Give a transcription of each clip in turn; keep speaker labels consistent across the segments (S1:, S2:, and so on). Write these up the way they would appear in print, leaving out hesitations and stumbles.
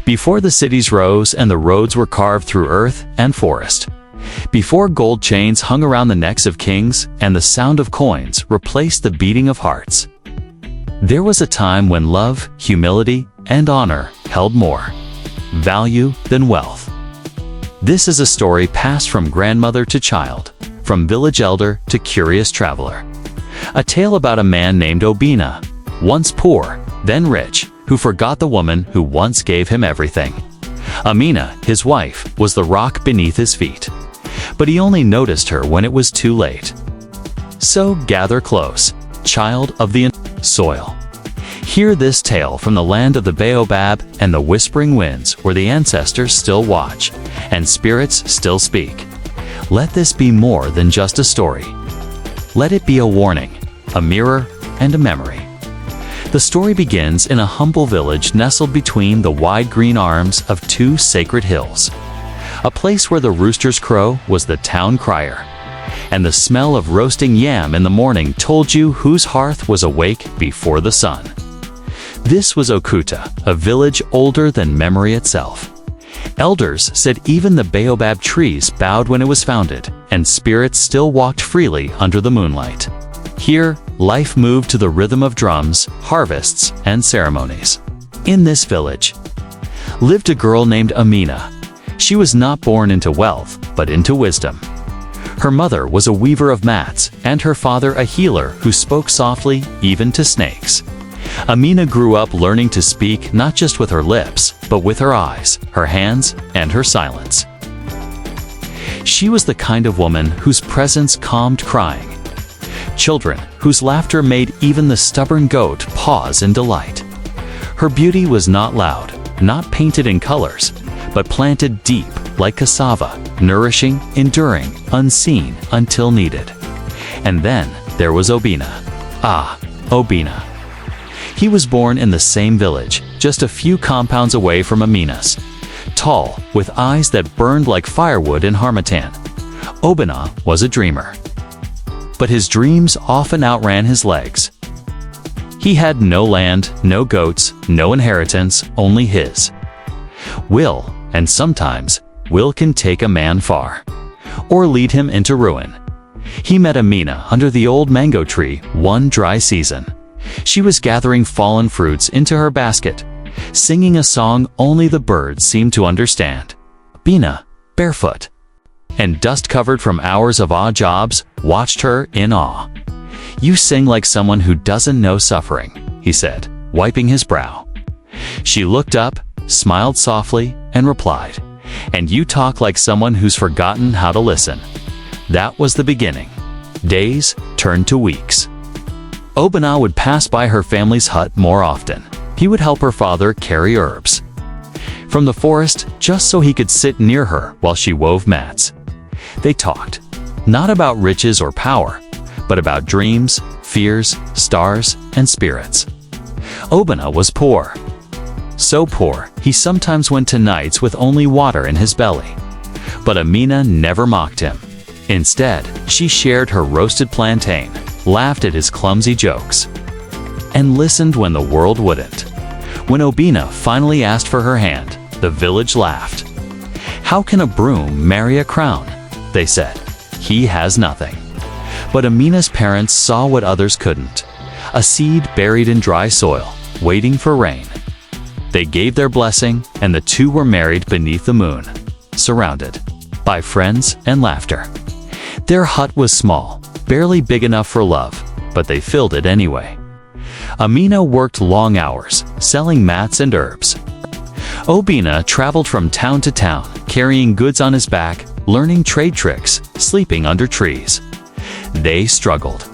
S1: Before the cities rose and the roads were carved through earth and forest. Before gold chains hung around the necks of kings and the sound of coins replaced the beating of hearts. There was a time when love, humility, and honor held more value than wealth. This is a story passed from grandmother to child, from village elder to curious traveler. A tale about a man named Obina, once poor, then rich, who forgot the woman who once gave him everything. Amina, his wife, was the rock beneath his feet. But he only noticed her when it was too late. So gather close, child of the soil. Hear this tale from the land of the baobab and the whispering winds, where the ancestors still watch and spirits still speak. Let this be more than just a story. Let it be a warning, a mirror, and a memory. The story begins in a humble village nestled between the wide green arms of two sacred hills. A place where the rooster's crow was the town crier, and the smell of roasting yam in the morning told you whose hearth was awake before the sun. This was Okuta, a village older than memory itself. Elders said even the baobab trees bowed when it was founded, and spirits still walked freely under the moonlight. Here, life moved to the rhythm of drums, harvests, and ceremonies. In this village lived a girl named Amina. She was not born into wealth, but into wisdom. Her mother was a weaver of mats, and her father a healer who spoke softly even to snakes. Amina grew up learning to speak not just with her lips, but with her eyes, her hands, and her silence. She was the kind of woman whose presence calmed crying. Children whose laughter made even the stubborn goat pause in delight. Her beauty was not loud, not painted in colors, but planted deep like cassava, nourishing, enduring, unseen until needed. And then there was Obina. Ah, Obina. He was born in the same village, just a few compounds away from Amina's. Tall, with eyes that burned like firewood in Harmattan, Obina was a dreamer. But his dreams often outran his legs. He had no land, no goats, no inheritance, only his will, and sometimes will can take a man far, or lead him into ruin. He met Amina under the old mango tree one dry season. She was gathering fallen fruits into her basket, singing a song only the birds seemed to understand. Amina, barefoot and dust-covered from hours of odd jobs, watched her in awe. "You sing like someone who doesn't know suffering," he said, wiping his brow. She looked up, smiled softly, and replied, "And you talk like someone who's forgotten how to listen." That was the beginning. Days turned to weeks. Obina would pass by her family's hut more often. He would help her father carry herbs from the forest just so he could sit near her while she wove mats. They talked, not about riches or power, but about dreams, fears, stars, and spirits. Obina was poor. So poor, he sometimes went to nights with only water in his belly. But Amina never mocked him. Instead, she shared her roasted plantain, laughed at his clumsy jokes, and listened when the world wouldn't. When Obina finally asked for her hand, the village laughed. "How can a broom marry a crown?" they said. "He has nothing." But Amina's parents saw what others couldn't. A seed buried in dry soil, waiting for rain. They gave their blessing, and the two were married beneath the moon, surrounded by friends and laughter. Their hut was small, barely big enough for love, but they filled it anyway. Amina worked long hours, selling mats and herbs. Obina traveled from town to town, carrying goods on his back, learning trade tricks, sleeping under trees. They struggled.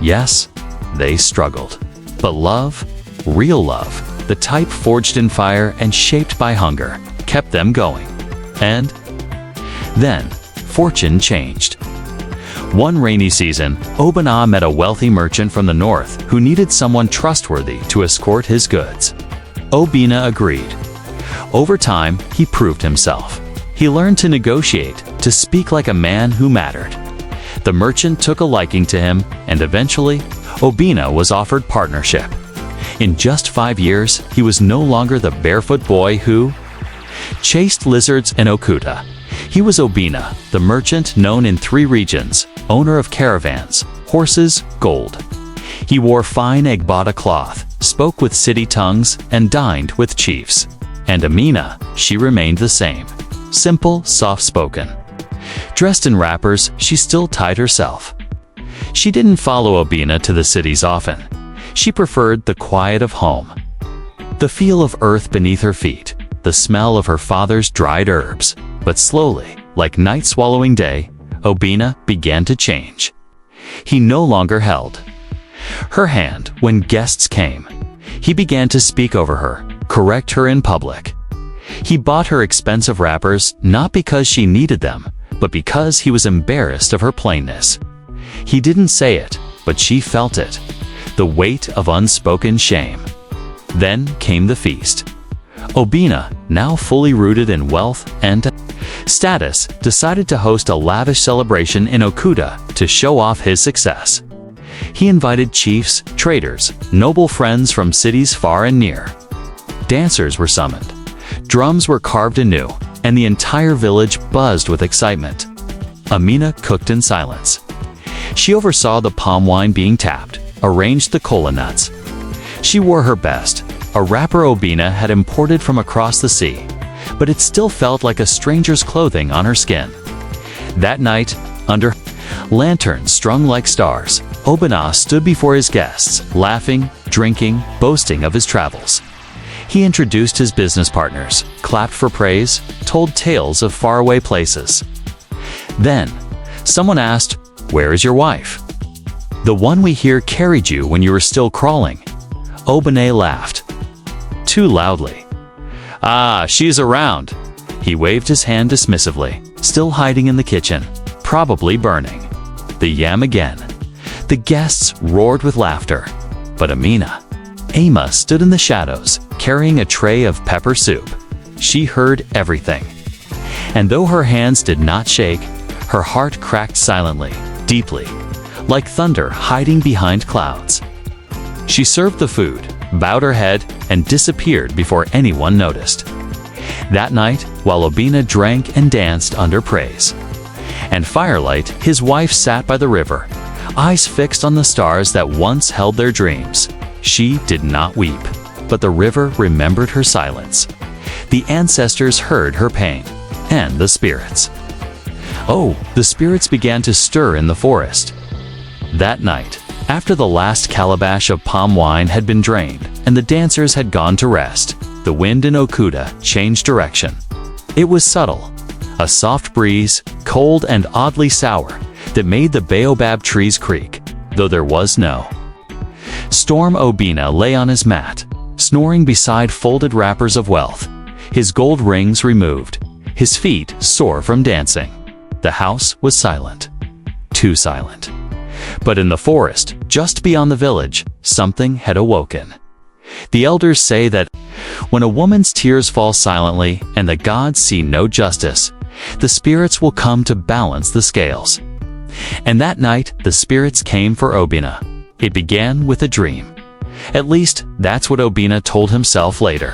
S1: Yes, they struggled. But love, real love, the type forged in fire and shaped by hunger, kept them going. And then, fortune changed. One rainy season, Obina met a wealthy merchant from the north who needed someone trustworthy to escort his goods. Obina agreed. Over time, he proved himself. He learned to negotiate, to speak like a man who mattered. The merchant took a liking to him, and eventually, Obina was offered partnership. In just 5 years, he was no longer the barefoot boy who chased lizards in Okuda. He was Obina, the merchant known in 3 regions, owner of caravans, horses, gold. He wore fine Egbata cloth, spoke with city tongues, and dined with chiefs. And Amina, she remained the same, simple, soft-spoken. Dressed in wrappers, she still tied herself. She didn't follow Obina to the cities often. She preferred the quiet of home, the feel of earth beneath her feet, the smell of her father's dried herbs. But slowly, like night swallowing day, Obina began to change. He no longer held her hand when guests came. He began to speak over her, correct her in public. He bought her expensive wrappers not because she needed them, but because he was embarrassed of her plainness. He didn't say it, but she felt it, the weight of unspoken shame. Then came the feast. Obina, now fully rooted in wealth and status, decided to host a lavish celebration in Okuda to show off his success. He invited chiefs, traders, noble friends from cities far and near. Dancers were summoned. Drums were carved anew, and the entire village buzzed with excitement. Amina cooked in silence. She oversaw the palm wine being tapped, arranged the kola nuts. She wore her best, a wrapper Obina had imported from across the sea, but it still felt like a stranger's clothing on her skin. That night, under lanterns strung like stars, Obina stood before his guests, laughing, drinking, boasting of his travels. He introduced his business partners, clapped for praise, told tales of faraway places. Then, someone asked, "Where is your wife?" "The one we hear carried you when you were still crawling." Obina laughed. Too loudly. "Ah, she's around." He waved his hand dismissively, still hiding in the kitchen, probably burning the yam again. The guests roared with laughter, but Ama stood in the shadows, carrying a tray of pepper soup. She heard everything. And though her hands did not shake, her heart cracked silently, deeply, like thunder hiding behind clouds. She served the food, bowed her head, and disappeared before anyone noticed. That night, while Obina drank and danced under praise and firelight, his wife sat by the river, eyes fixed on the stars that once held their dreams. She did not weep, but the river remembered her silence. The ancestors heard her pain, and the spirits. Oh, the spirits began to stir in the forest. That night, after the last calabash of palm wine had been drained and the dancers had gone to rest, the wind in Okuda changed direction. It was subtle, a soft breeze, cold and oddly sour, that made the baobab trees creak, though there was no storm. Obina lay on his mat, snoring beside folded wrappers of wealth, his gold rings removed, his feet sore from dancing. The house was silent, too silent. But in the forest, just beyond the village, something had awoken. The elders say that when a woman's tears fall silently and the gods see no justice, the spirits will come to balance the scales. And that night, the spirits came for Obina. It began with a dream. At least, that's what Obina told himself later.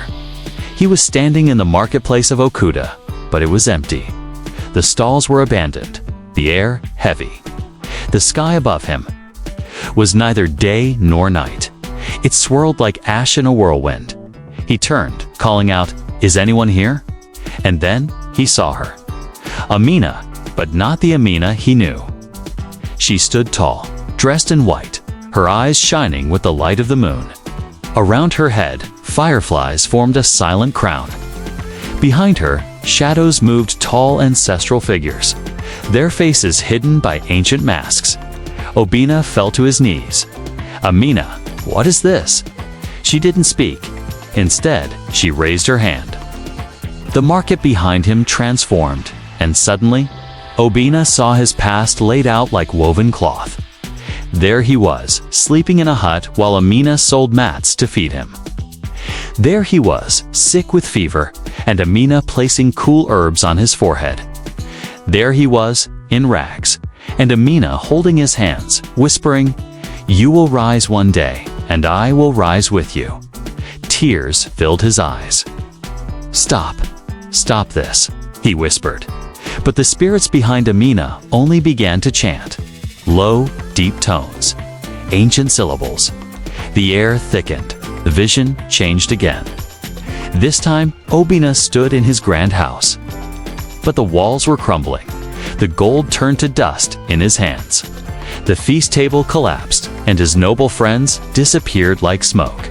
S1: He was standing in the marketplace of Okuda, but it was empty. The stalls were abandoned, the air heavy. The sky above him was neither day nor night. It swirled like ash in a whirlwind. He turned, calling out, "Is anyone here?" And then he saw her. Amina, but not the Amina he knew. She stood tall, dressed in white, her eyes shining with the light of the moon. Around her head, fireflies formed a silent crown. Behind her, shadows moved tall ancestral figures, their faces hidden by ancient masks. Obina fell to his knees. "Amina, what is this?" She didn't speak. Instead, she raised her hand. The market behind him transformed, and suddenly, Obina saw his past laid out like woven cloth. There he was, sleeping in a hut while Amina sold mats to feed him. There he was, sick with fever, and Amina placing cool herbs on his forehead. There he was, in rags, and Amina holding his hands, whispering, "You will rise one day, and I will rise with you." Tears filled his eyes. "Stop, stop this," he whispered. But the spirits behind Amina only began to chant. Low, deep tones, ancient syllables. The air thickened. The vision changed again. This time, Obina stood in his grand house. But the walls were crumbling. The gold turned to dust in his hands. The feast table collapsed, and his noble friends disappeared like smoke.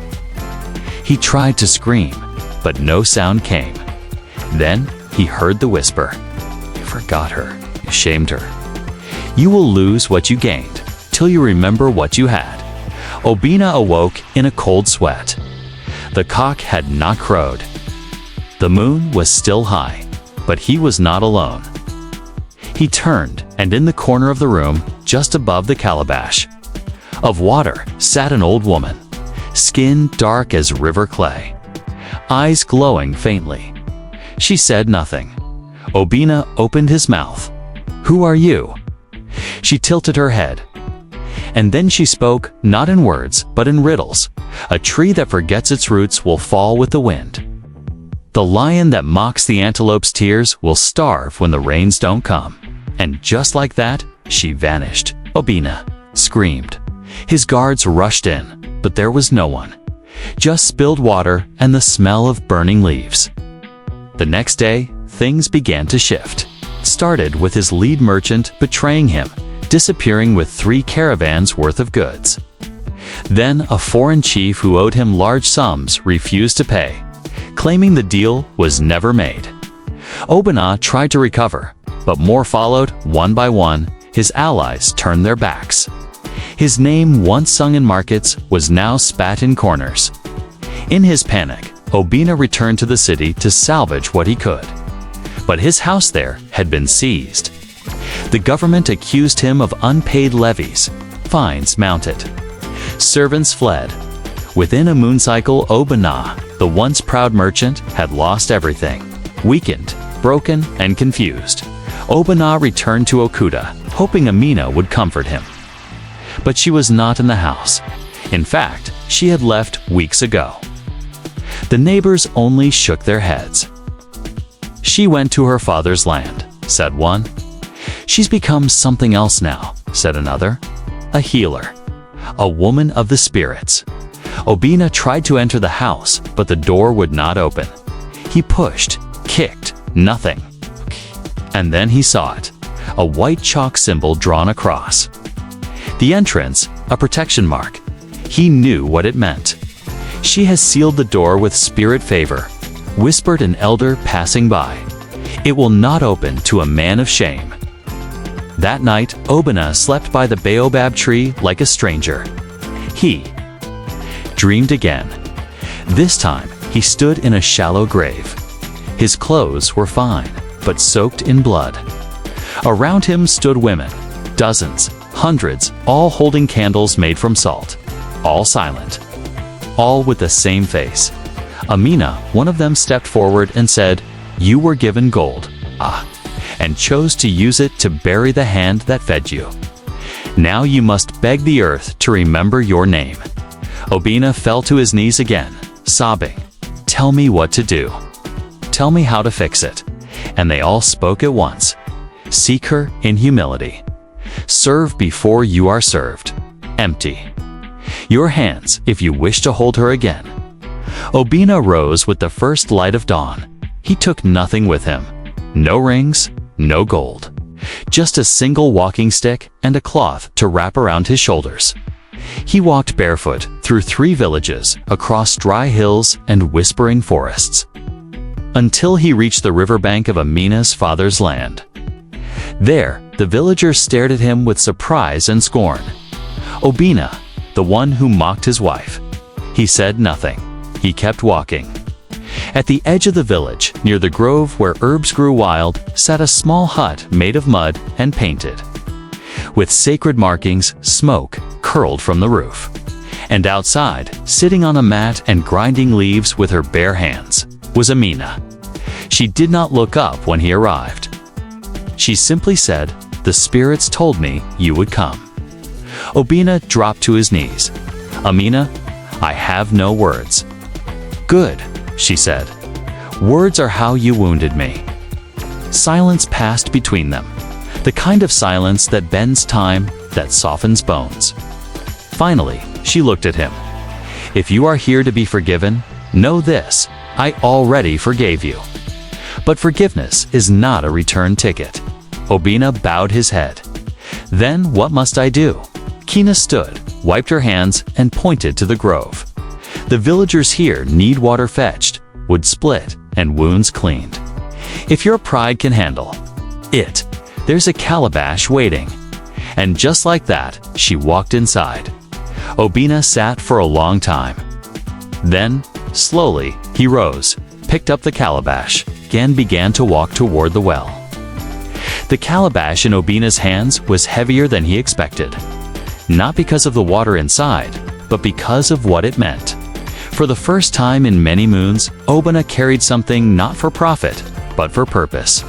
S1: He tried to scream, but no sound came. Then he heard the whisper. "You forgot her. You shamed her. You will lose what you gained, till you remember what you had." Obina awoke in a cold sweat. The cock had not crowed. The moon was still high, but he was not alone. He turned, and in the corner of the room, just above the calabash of water, sat an old woman, skin dark as river clay, eyes glowing faintly. She said nothing. Obina opened his mouth. "Who are you?" She tilted her head. And then she spoke, not in words, but in riddles. "A tree that forgets its roots will fall with the wind. The lion that mocks the antelope's tears will starve when the rains don't come." And just like that, she vanished. Obina screamed. His guards rushed in, but there was no one. Just spilled water and the smell of burning leaves. The next day, things began to shift. It started with his lead merchant betraying him, disappearing with 3 caravans worth of goods. Then a foreign chief who owed him large sums refused to pay, claiming the deal was never made. Obina tried to recover, but more followed. One by one, his allies turned their backs. His name, once sung in markets, was now spat in corners. In his panic, Obina returned to the city to salvage what he could. But his house there had been seized. The government accused him of unpaid levies, fines mounted. Servants fled. Within a moon cycle, Obina, the once proud merchant, had lost everything. Weakened, broken, and confused, Obina returned to Okuda, hoping Amina would comfort him. But she was not in the house. In fact, she had left weeks ago. The neighbors only shook their heads. "She went to her father's land," said one. "She's become something else now," said another. "A healer. A woman of the spirits." Obina tried to enter the house, but the door would not open. He pushed, kicked, nothing. And then he saw it, a white chalk symbol drawn across the entrance, a protection mark. He knew what it meant. "She has sealed the door with spirit favor," whispered an elder passing by. "It will not open to a man of shame." That night, Obina slept by the baobab tree like a stranger. He dreamed again. This time, he stood in a shallow grave. His clothes were fine, but soaked in blood. Around him stood women, dozens, hundreds, all holding candles made from salt, all silent, all with the same face. Amina, one of them, stepped forward and said, "You were given gold, and chose to use it to bury the hand that fed you. Now you must beg the earth to remember your name." Obina fell to his knees again, sobbing, "Tell me what to do. Tell me how to fix it." And they all spoke at once. "Seek her in humility. Serve before you are served. Empty your hands if you wish to hold her again." Obina rose with the first light of dawn. He took nothing with him. No rings, no gold. Just a single walking stick and a cloth to wrap around his shoulders. He walked barefoot through 3 villages, across dry hills and whispering forests, until he reached the riverbank of Amina's father's land. There, the villagers stared at him with surprise and scorn. Obina, the one who mocked his wife. He said nothing. He kept walking. At the edge of the village, near the grove where herbs grew wild, sat a small hut made of mud and painted. With sacred markings, smoke curled from the roof. And outside, sitting on a mat and grinding leaves with her bare hands, was Amina. She did not look up when he arrived. She simply said, "The spirits told me you would come." Obina dropped to his knees. "Amina, I have no words." "Good," she said. "Words are how you wounded me." Silence passed between them, the kind of silence that bends time, that softens bones. Finally, she looked at him. "If you are here to be forgiven, know this: I already forgave you." But forgiveness is not a return ticket. Obina bowed his head. "Then what must I do?" Kina stood, wiped her hands, and pointed to the grove. "The villagers here need water fetched, wood split, and wounds cleaned. If your pride can handle it, there's a calabash waiting." And just like that, she walked inside. Obina sat for a long time. Then, slowly, he rose, picked up the calabash, and began to walk toward the well. The calabash in Obina's hands was heavier than he expected. Not because of the water inside, but because of what it meant. For the first time in many moons, Obina carried something not for profit, but for purpose.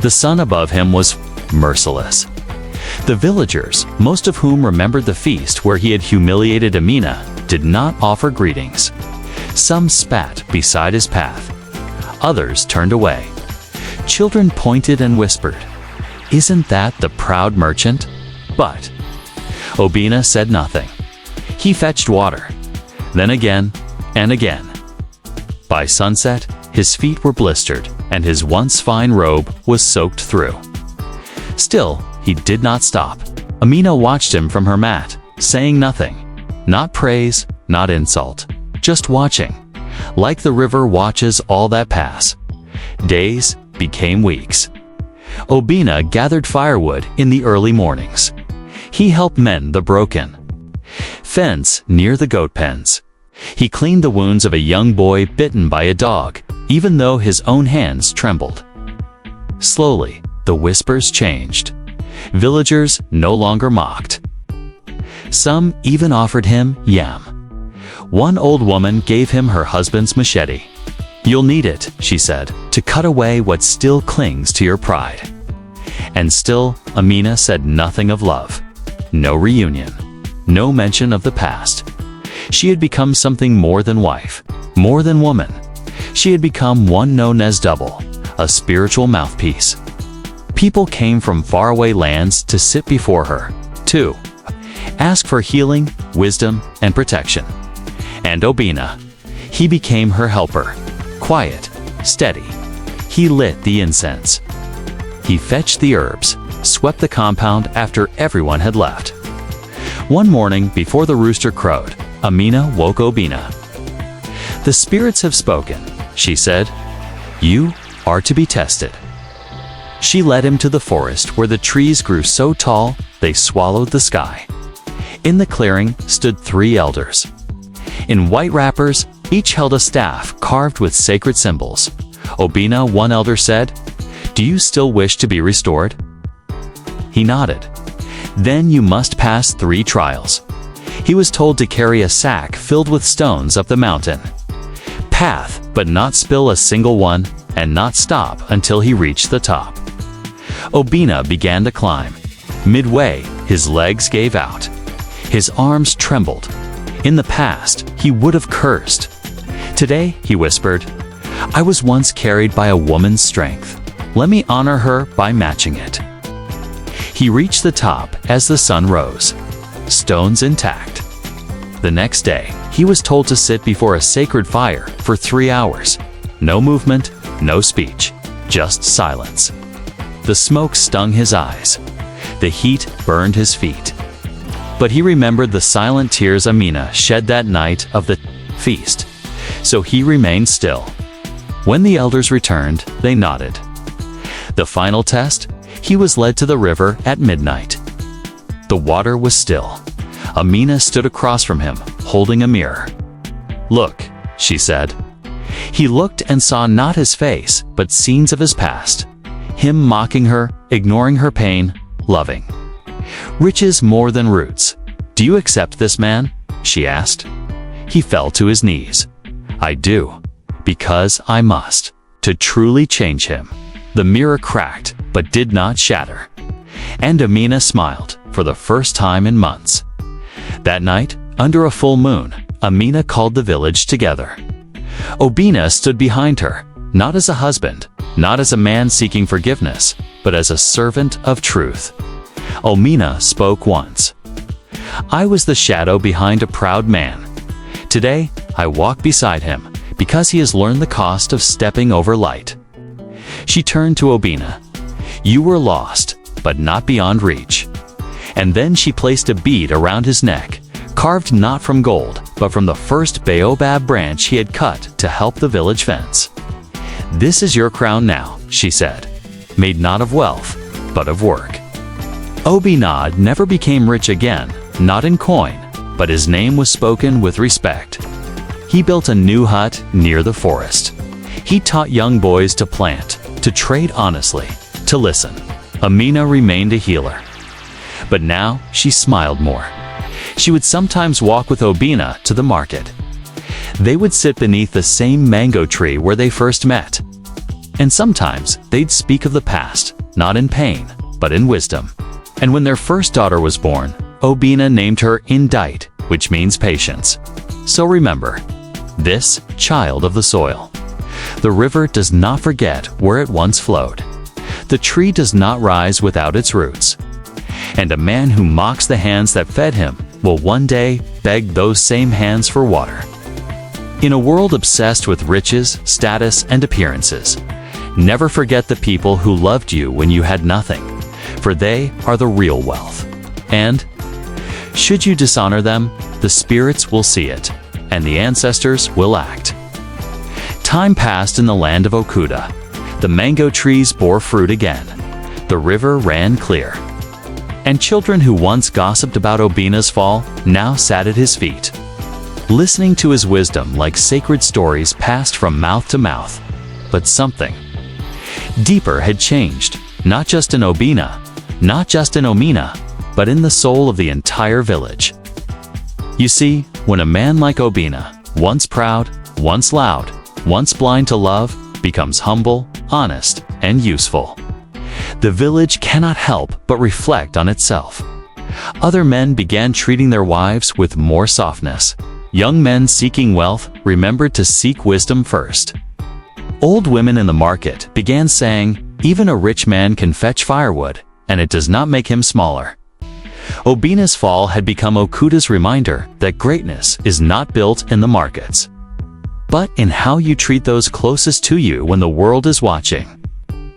S1: The sun above him was merciless. The villagers, most of whom remembered the feast where he had humiliated Amina, did not offer greetings. Some spat beside his path. Others turned away. Children pointed and whispered, "Isn't that the proud merchant?" But Obina said nothing. He fetched water, then again and again. By sunset, his feet were blistered, and his once fine robe was soaked through. Still, he did not stop. Amina watched him from her mat, saying nothing. Not praise, not insult, just watching. Like the river watches all that pass. Days became weeks. Obina gathered firewood in the early mornings. He helped mend the broken fence near the goat pens. He cleaned the wounds of a young boy bitten by a dog, even though his own hands trembled. Slowly, the whispers changed. Villagers no longer mocked. Some even offered him yam. One old woman gave him her husband's machete. "You'll need it," she said, "to cut away what still clings to your pride." And still, Amina said nothing of love. No reunion. No mention of the past. She had become something more than wife, more than woman. She had become one known as double, a spiritual mouthpiece. People came from faraway lands to sit before her, to ask for healing, wisdom, and protection. And Obina, he became her helper. Quiet, steady. He lit the incense. He fetched the herbs, swept the compound after everyone had left. One morning, before the rooster crowed, Amina woke Obina. "The spirits have spoken," she said. "You are to be tested." She led him to the forest where the trees grew so tall they swallowed the sky. In the clearing stood 3 elders. In white wrappers, each held a staff carved with sacred symbols. "Obina," one elder said, "do you still wish to be restored?" He nodded. "Then you must pass 3 trials." He was told to carry a sack filled with stones up the mountain. Path, but not spill a single one, and not stop until he reached the top. Obina began to climb. Midway, his legs gave out. His arms trembled. In the past, he would have cursed. Today, he whispered, "I was once carried by a woman's strength. Let me honor her by matching it." He reached the top as the sun rose. Stones intact. The next day, he was told to sit before a sacred fire for 3 hours. No movement, no speech, just silence. The smoke stung his eyes. The heat burned his feet. But he remembered the silent tears Amina shed that night of the feast. So he remained still. When the elders returned, they nodded. The final test, he was led to the river at midnight. The water was still. Amina stood across from him, holding a mirror. "Look," she said. He looked and saw not his face, but scenes of his past. Him mocking her, ignoring her pain, loving. "Riches more than roots. Do you accept this man?" she asked. He fell to his knees. "I do, because I must." To truly change him. The mirror cracked, but did not shatter. And Amina smiled, for the first time in months. That night, under a full moon, Amina called the village together. Obina stood behind her, not as a husband, not as a man seeking forgiveness, but as a servant of truth. Amina spoke once. "I was the shadow behind a proud man. Today, I walk beside him, because he has learned the cost of stepping over light." She turned to Obina. "You were lost, but not beyond reach." And then she placed a bead around his neck, carved not from gold, but from the first baobab branch he had cut to help the village fence. "This is your crown now," she said, "made not of wealth, but of work." Obina never became rich again, not in coin, but his name was spoken with respect. He built a new hut near the forest. He taught young boys to plant, to trade honestly, to listen. Amina remained a healer. But now she smiled more. She would sometimes walk with Obina to the market. They would sit beneath the same mango tree where they first met. And sometimes they'd speak of the past, not in pain, but in wisdom. And when their first daughter was born, Obina named her Indite, which means patience. So remember, this child of the soil. The river does not forget where it once flowed. The tree does not rise without its roots. And a man who mocks the hands that fed him will one day beg those same hands for water. In a world obsessed with riches, status, and appearances, never forget the people who loved you when you had nothing, for they are the real wealth. And should you dishonor them, the spirits will see it, and the ancestors will act. Time passed in the land of Okuda. The mango trees bore fruit again. The river ran clear. And children who once gossiped about Obina's fall now sat at his feet, listening to his wisdom like sacred stories passed from mouth to mouth. But something deeper had changed, not just in Obina, not just in Omina, but in the soul of the entire village. You see, when a man like Obina, once proud, once loud, once blind to love, becomes humble, honest, and useful, the village cannot help but reflect on itself. Other men began treating their wives with more softness. Young men seeking wealth remembered to seek wisdom first. Old women in the market began saying, "Even a rich man can fetch firewood, and it does not make him smaller." Obina's fall had become Okuda's reminder that greatness is not built in the markets, but in how you treat those closest to you when the world is watching.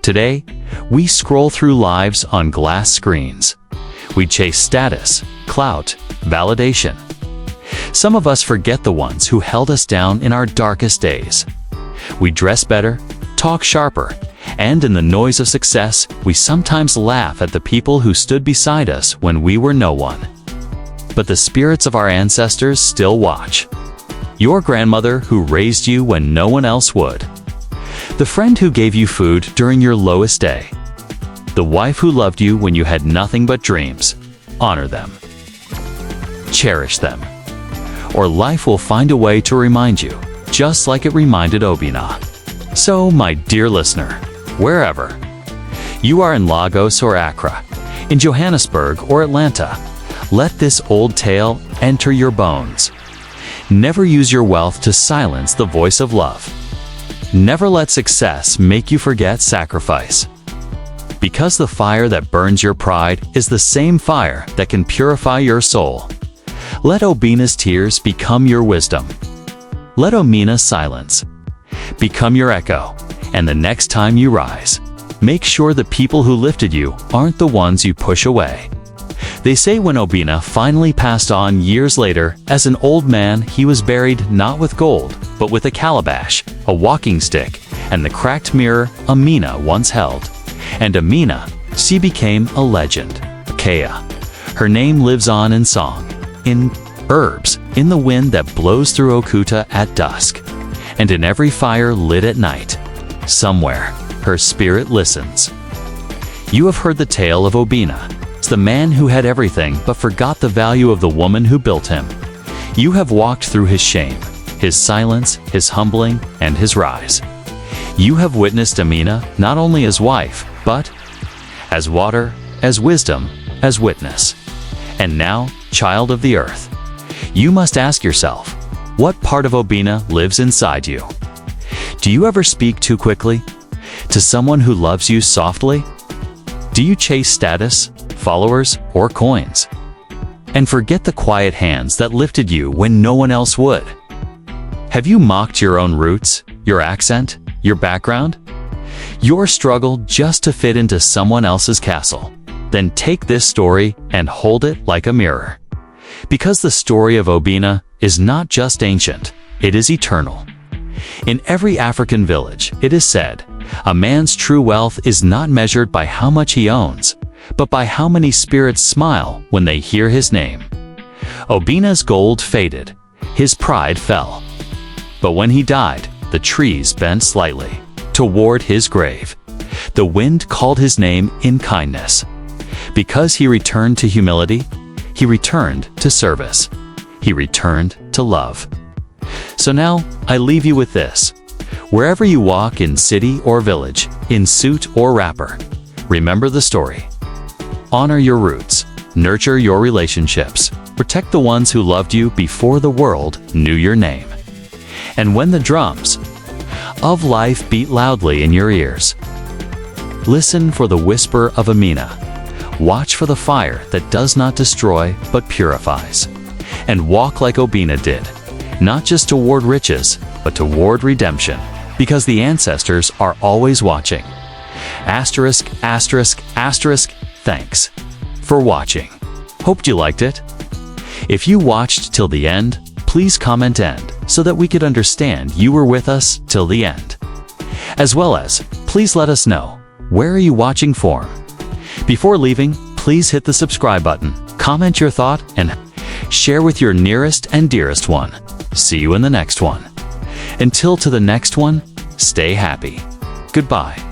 S1: Today, we scroll through lives on glass screens. We chase status, clout, validation. Some of us forget the ones who held us down in our darkest days. We dress better, talk sharper, and in the noise of success, we sometimes laugh at the people who stood beside us when we were no one. But the spirits of our ancestors still watch. Your grandmother who raised you when no one else would. The friend who gave you food during your lowest day. The wife who loved you when you had nothing but dreams. Honor them. Cherish them. Or life will find a way to remind you, just like it reminded Obina. So, my dear listener, wherever you are, in Lagos or Accra, in Johannesburg or Atlanta, let this old tale enter your bones. Never use your wealth to silence the voice of love. Never let success make you forget sacrifice. Because the fire that burns your pride is the same fire that can purify your soul. Let Obina's tears become your wisdom. Let Omina's silence become your echo. And the next time you rise, make sure the people who lifted you aren't the ones you push away. They say when Obina finally passed on years later, as an old man, he was buried not with gold, but with a calabash, a walking stick, and the cracked mirror Amina once held. And Amina, she became a legend, Kea. Her name lives on in song, in herbs, in the wind that blows through Okuta at dusk, and in every fire lit at night. Somewhere, her spirit listens. You have heard the tale of Obina, the man who had everything but forgot the value of the woman who built him. You have walked through his shame, his silence, his humbling, and his rise. You have witnessed Amina not only as wife, but as water, as wisdom, as witness. And now, child of the earth, you must ask yourself, What part of Obina lives inside you? Do you ever speak too quickly? To someone who loves you softly? Do you chase status, followers, or coins? And forget the quiet hands that lifted you when no one else would. Have you mocked your own roots, your accent, your background? Your struggle just to fit into someone else's castle? Then take this story and hold it like a mirror. Because the story of Obina is not just ancient, it is eternal. In every African village, it is said, a man's true wealth is not measured by how much he owns, but by how many spirits smile when they hear his name. Obina's gold faded, his pride fell. But when he died, the trees bent slightly toward his grave. The wind called his name in kindness. Because he returned to humility, he returned to service. He returned to love. So now, I leave you with this. Wherever you walk in city or village, in suit or wrapper, remember the story. Honor your roots, nurture your relationships, protect the ones who loved you before the world knew your name. And when the drums of life beat loudly in your ears, listen for the whisper of Amina. Watch for the fire that does not destroy but purifies. And walk like Obina did, not just toward riches, but toward redemption, because the ancestors are always watching. Asterisk, asterisk, asterisk, thanks for watching. Hoped you liked it. If you watched till the end, please comment "end" so that we could understand you were with us till the end. As well as, please let us know, where are you watching from? Before leaving, please hit the subscribe button, comment your thought, and share with your nearest and dearest one. See you in the next one. Until to the next one, stay happy. Goodbye.